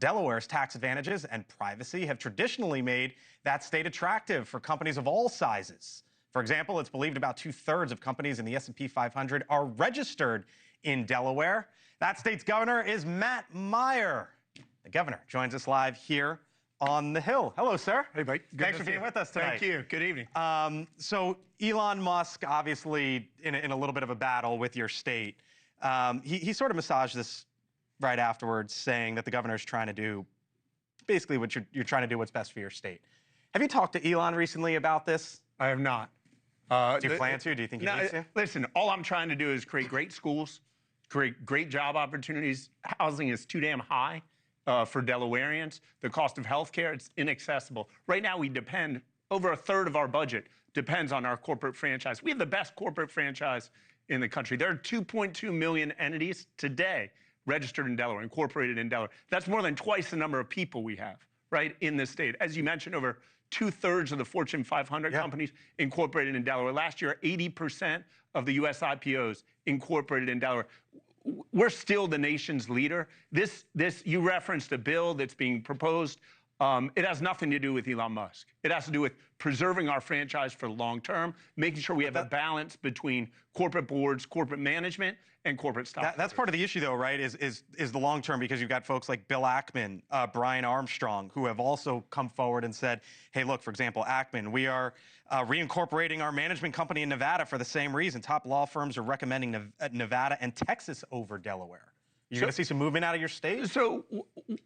Delaware's tax advantages and privacy have traditionally made that state attractive for companies of all sizes. For example, it's believed about 2/3 of companies in the S&P 500 are registered in Delaware. That state's governor is Meyer. The governor joins us live here on the Hill. Hello, sir. Hey, Mike. Thanks for being with us tonight. Thank you. Good evening. So Elon Musk, obviously in a little bit of a battle with your state, he sort of massaged this right afterwards, saying that the governor is trying to do basically what you're trying to do what's best for your state. Have you talked to Elon recently about this? I have not. Do you plan to? Do you think you need to? Listen, all I'm trying to do is create great schools, create great job opportunities. Housing is too damn high for Delawareans. The cost of health care, it's inaccessible. Right now, we depend, over 1/3 of our budget depends on our corporate franchise. We have the best corporate franchise in the country. There are 2.2 million entities today registered in Delaware, incorporated in Delaware. That's more than twice the number of people we have, right, in this state. As you mentioned, over 2/3 of the Fortune 500 companies incorporated in Delaware. Last year, 80% of the U.S. IPOs incorporated in Delaware. We're still the nation's leader. You referenced a bill that's being proposed. It has nothing to do with Elon Musk. It has to do with preserving our franchise for the long term, making sure we have a balance between corporate boards, corporate management, and corporate stock. That's part of the issue, though, right, is the long term, because you've got folks like Bill Ackman, Brian Armstrong, who have also come forward and said, hey, look, for example, Ackman, we are reincorporating our management company in Nevada for the same reason. Top law firms are recommending Nevada and Texas over Delaware. You're going to see some movement out of your state? So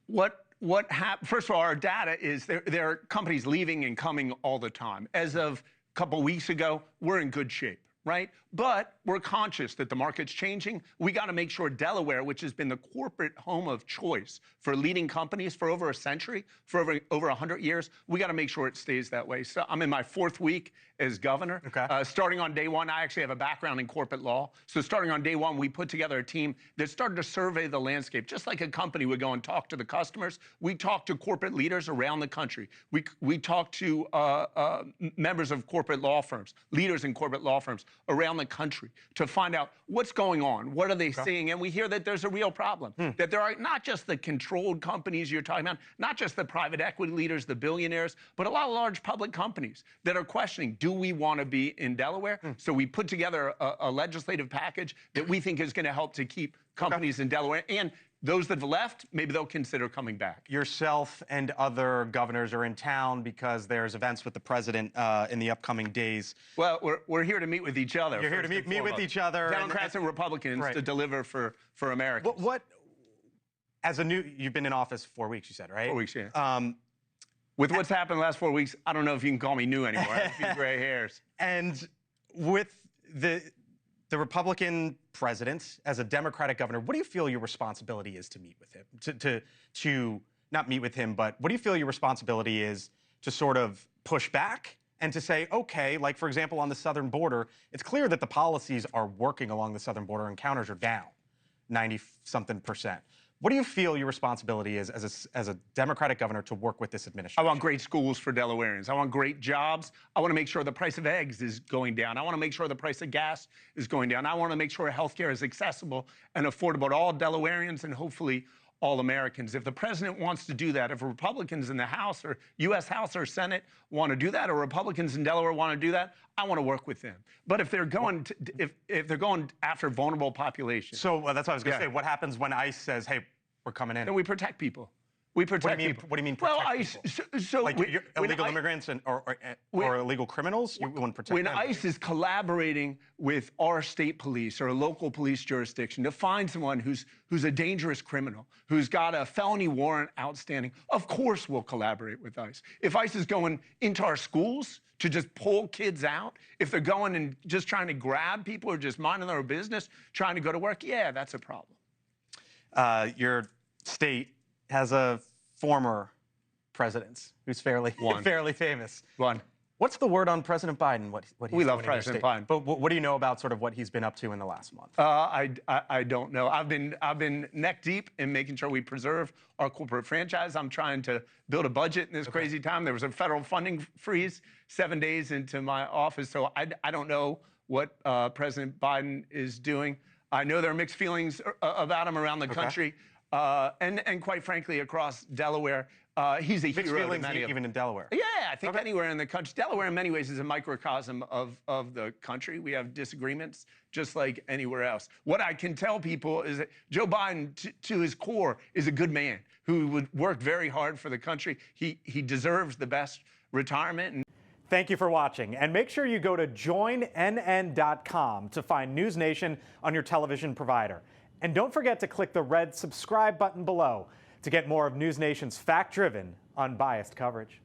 what happened? First of all, our data is there are companies leaving and coming all the time. As of a couple weeks ago, we're in good shape, right? But we're conscious that the market's changing. We got to make sure Delaware, which has been the corporate home of choice for leading companies for over a century, for over 100 years, we got to make sure it stays that way. So I'm in my 4th week as governor. Starting on day 1, I actually have a background in corporate law. So starting on day 1, we put together a team that started to survey the landscape. Just like a company would go and talk to the customers, we talk to corporate leaders around the country. We talk to members of corporate law firms, leaders in corporate law firms around the country to find out what's going on, what are they seeing, and we hear that there's a real problem, that there are not just the controlled companies you're talking about, not just the private equity leaders, the billionaires, but a lot of large public companies that are questioning, do we want to be in Delaware? So we put together a legislative package that we think is going to help to keep companies in Delaware, and those that have left, maybe they'll consider coming back. Yourself and other governors are in town because there's events with the president in the upcoming days. Well, we're here to meet with each other. You're here to meet with each other. Democrats and Republicans to deliver for Americans. You've been in office 4 weeks, you said, right? 4 weeks, yeah. With what's happened the last 4 weeks, I don't know if you can call me new anymore. I have a few gray hairs. And with the Republican president as a Democratic governor, what do you feel your responsibility is to meet with him? To not meet with him, but what do you feel your responsibility is to sort of push back and to say, okay, like, for example, on the southern border, it's clear that the policies are working along the southern border, encounters are down 90-something%. What do you feel your responsibility is as a Democratic governor to work with this administration? I want great schools for Delawareans. I want great jobs. I want to make sure the price of eggs is going down. I want to make sure the price of gas is going down. I want to make sure healthcare is accessible and affordable to all Delawareans and hopefully all Americans. If the president wants to do that, if Republicans in the House or U.S. House or Senate want to do that, or Republicans in Delaware want to do that, I want to work with them. But if they're going if they're going after vulnerable populations, so that's what I was going to say. What happens when ICE says, "Hey, we're coming in"? Then we protect people. We protect people. What do you mean protect people? So like illegal immigrants or illegal criminals? You wouldn't protect them. When ICE is collaborating with our state police or a local police jurisdiction to find someone who's a dangerous criminal, who's got a felony warrant outstanding, of course we'll collaborate with ICE. If ICE is going into our schools to just pull kids out, if they're going and just trying to grab people or just minding their business, trying to go to work, yeah, that's a problem. Your state has a former president who's fairly famous. What's the word on President Biden? We love President Biden. But what do you know about sort of what he's been up to in the last month? I don't know. I've been neck deep in making sure we preserve our corporate franchise. I'm trying to build a budget in this crazy time. There was a federal funding freeze 7 days into my office, so I don't know what President Biden is doing. I know there are mixed feelings about him around the country. and quite frankly, across Delaware. He's a Mixed hero to feelings many of even in Delaware. Yeah, I think anywhere in the country. Delaware, in many ways, is a microcosm of the country. We have disagreements just like anywhere else. What I can tell people is that Joe Biden, to his core, is a good man who would work very hard for the country. He deserves the best retirement. Thank you for watching, and make sure you go to joinnn.com to find NewsNation on your television provider. And don't forget to click the red subscribe button below to get more of NewsNation's fact-driven, unbiased coverage.